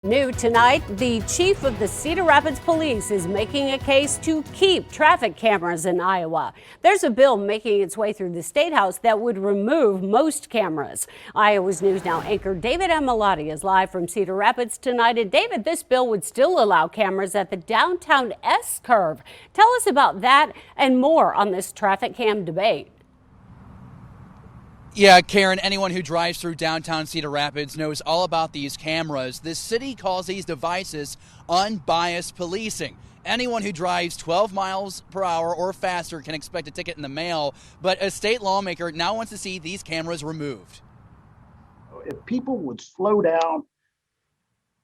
New tonight, the chief of the Cedar Rapids Police is making a case to keep traffic cameras in Iowa. There's a bill making its way through the State House that would remove most cameras. Iowa's News Now anchor David Amalotti is live from Cedar Rapids tonight. And David, this bill would still allow cameras at the downtown S-curve. Tell us about that and more on this traffic cam debate. Yeah, Karen, anyone who drives through downtown Cedar Rapids knows all about these cameras. The city calls these devices unbiased policing. Anyone who drives 12 miles per hour or faster can expect a ticket in the mail, but a state lawmaker now wants to see these cameras removed. If people would slow down,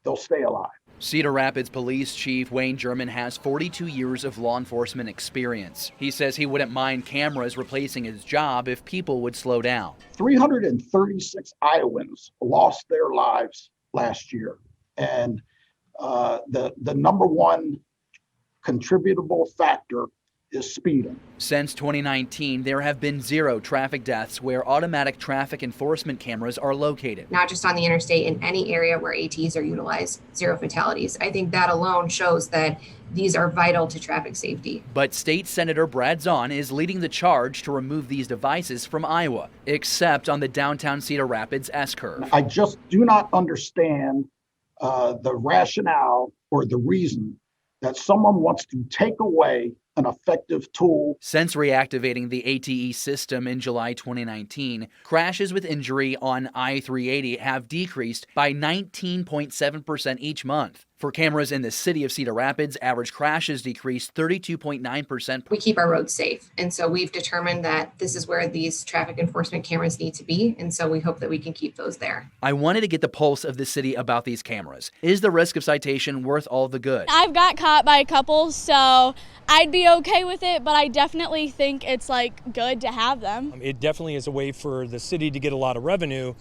they'll stay alive. Cedar Rapids Police Chief Wayne German has 42 years of law enforcement experience. He says he wouldn't mind cameras replacing his job if people would slow down. 336 Iowans lost their lives last year. And the number one contributable factor is speeding. Since 2019, there have been 0 traffic deaths where automatic traffic enforcement cameras are located. Not just on the interstate, in any area where ATs are utilized, 0 fatalities. I think that alone shows that these are vital to traffic safety. But State Senator Brad Zahn is leading the charge to remove these devices from Iowa, except on the downtown Cedar Rapids S-curve. I just do not understand the rationale or the reason that someone wants to take away an effective tool. Since reactivating the ATE system in July 2019, crashes with injury on I-380 have decreased by 19.7% each month. For cameras in the city of Cedar Rapids, average crashes decreased 32.9%. We keep our roads safe, and so we've determined that this is where these traffic enforcement cameras need to be, and so we hope that we can keep those there. I wanted to get the pulse of the city about these cameras. Is the risk of citation worth all the good? I've got caught by a couple, so I'd be okay with it, but I definitely think it's good to have them. It definitely is a way for the city to get a lot of revenue,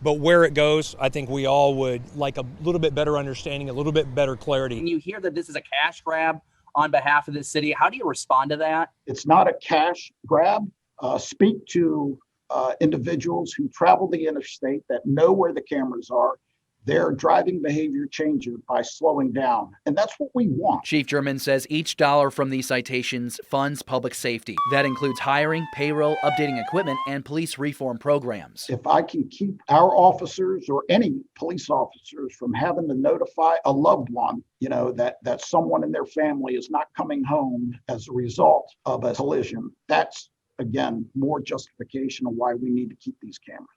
but where it goes, I think we all would like a little bit better understanding, a little bit better clarity. When you hear that this is a cash grab on behalf of the city, how do you respond to that? It's not a cash grab. Speak to individuals who travel the interstate that know where the cameras are. Their driving behavior changes by slowing down, and that's what we want. Chief German says each dollar from these citations funds public safety. That includes hiring, payroll, updating equipment, and police reform programs. If I can keep our officers or any police officers from having to notify a loved one, that someone in their family is not coming home as a result of a collision, that's, again, more justification of why we need to keep these cameras.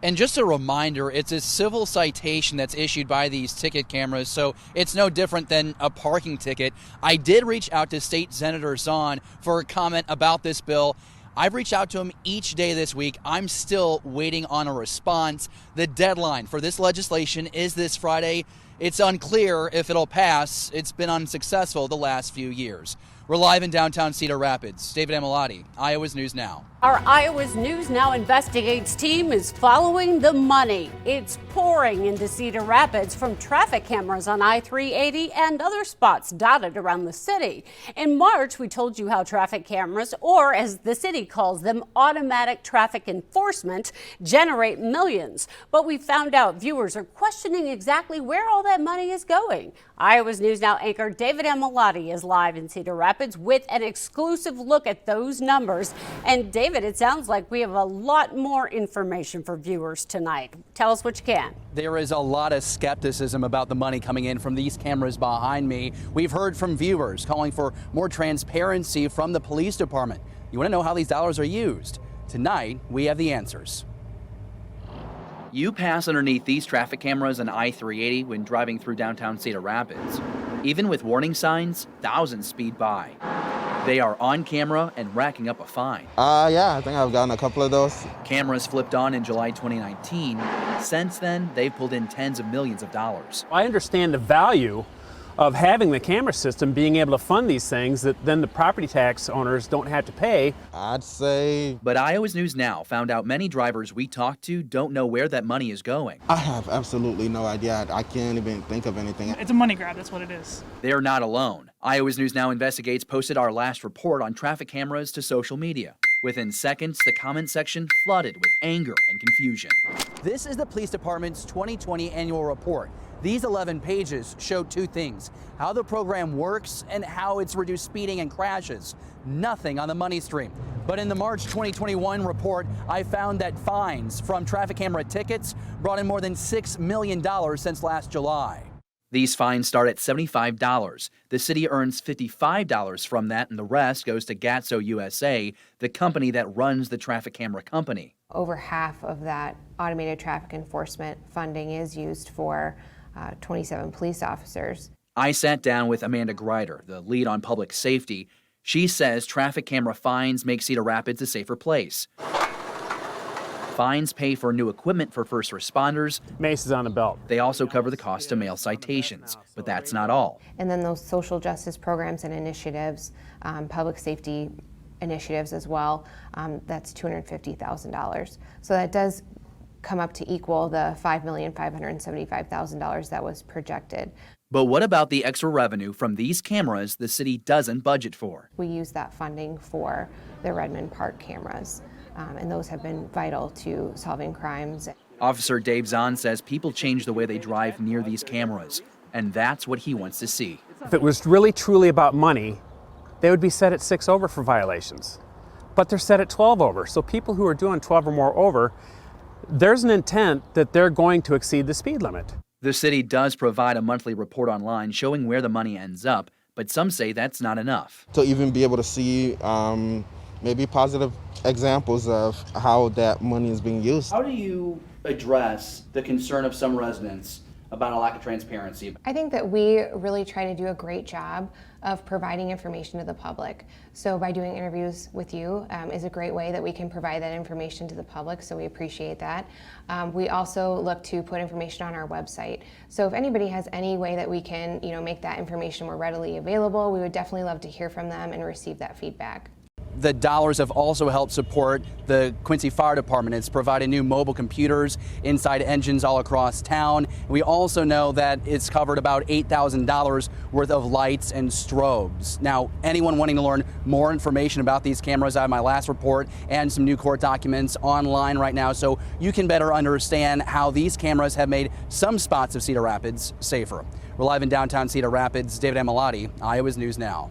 And just a reminder, it's a civil citation that's issued by these ticket cameras, so it's no different than a parking ticket. I did reach out to State Senator Zahn for a comment about this bill. I've reached out to him each day this week. I'm still waiting on a response. The deadline for this legislation is this Friday. It's unclear if it'll pass. It's been unsuccessful the last few years. We're live in downtown Cedar Rapids. David Amalotti, Iowa's News Now. Our Iowa's News Now Investigates team is following the money. It's pouring into Cedar Rapids from traffic cameras on I-380 and other spots dotted around the city. In March, we told you how traffic cameras, or as the city calls them, automatic traffic enforcement, generate millions. But we found out viewers are questioning exactly where all that money is going. Iowa's News Now anchor David Amalotti is live in Cedar Rapids with an exclusive look at those numbers. And David, it sounds like we have a lot more information for viewers tonight. Tell us what you can. There is a lot of skepticism about the money coming in from these cameras behind me. We've heard from viewers calling for more transparency from the police department. You want to know how these dollars are used? Tonight, we have the answers. You pass underneath these traffic cameras on I-380 when driving through downtown Cedar Rapids. Even with warning signs, thousands speed by. They are on camera and racking up a fine. Yeah, I think I've gotten a couple of those. Cameras flipped on in July 2019. Since then, they've pulled in tens of millions of dollars. I understand the value of having the camera system, being able to fund these things that then the property tax owners don't have to pay. I'd say. But Iowa's News Now found out many drivers we talked to don't know where that money is going. I have absolutely no idea. I can't even think of anything. It's a money grab, that's what it is. They're not alone. Iowa's News Now Investigates posted our last report on traffic cameras to social media. Within seconds, the comment section flooded with anger and confusion. This is the police department's 2020 annual report. These 11 pages show two things: how the program works and how it's reduced speeding and crashes. Nothing on the money stream. But in the March 2021 report, I found that fines from traffic camera tickets brought in more than $6 million since last July. These fines start at $75. The city earns $55 from that, and the rest goes to Gatso USA, the company that runs the traffic camera company. Over half of that automated traffic enforcement funding is used for 27 police officers. I sat down with Amanda Greider, the lead on public safety. She says traffic camera fines make Cedar Rapids a safer place. Fines pay for new equipment for first responders. Mace is on the belt. They also cover the cost to mail citations, but that's not all. And then those social justice programs and initiatives, public safety initiatives as well, that's $250,000. So that does come up to equal the $5,575,000 that was projected. But what about the extra revenue from these cameras the city doesn't budget for? We use that funding for the Redmond Park cameras, and those have been vital to solving crimes. Officer Dave Zahn says people change the way they drive near these cameras, and that's what he wants to see. If it was really truly about money, they would be set at 6 over for violations. But they're set at 12 over. So people who are doing 12 or more over, there's an intent that they're going to exceed the speed limit. The city does provide a monthly report online showing where the money ends up, but some say that's not enough. To even be able to see maybe positive examples of how that money is being used. How do you address the concern of some residents about a lack of transparency? I think that we really try to do a great job of providing information to the public. So by doing interviews with you is a great way that we can provide that information to the public, so we appreciate that. We also look to put information on our website. So if anybody has any way that we can make that information more readily available, we would definitely love to hear from them and receive that feedback. The dollars have also helped support the Quincy Fire Department. It's provided new mobile computers inside engines all across town. We also know that it's covered about $8,000 worth of lights and strobes. Now, anyone wanting to learn more information about these cameras, I have my last report and some new court documents online right now, so you can better understand how these cameras have made some spots of Cedar Rapids safer. We're live in downtown Cedar Rapids. David Amilati, Iowa's News Now.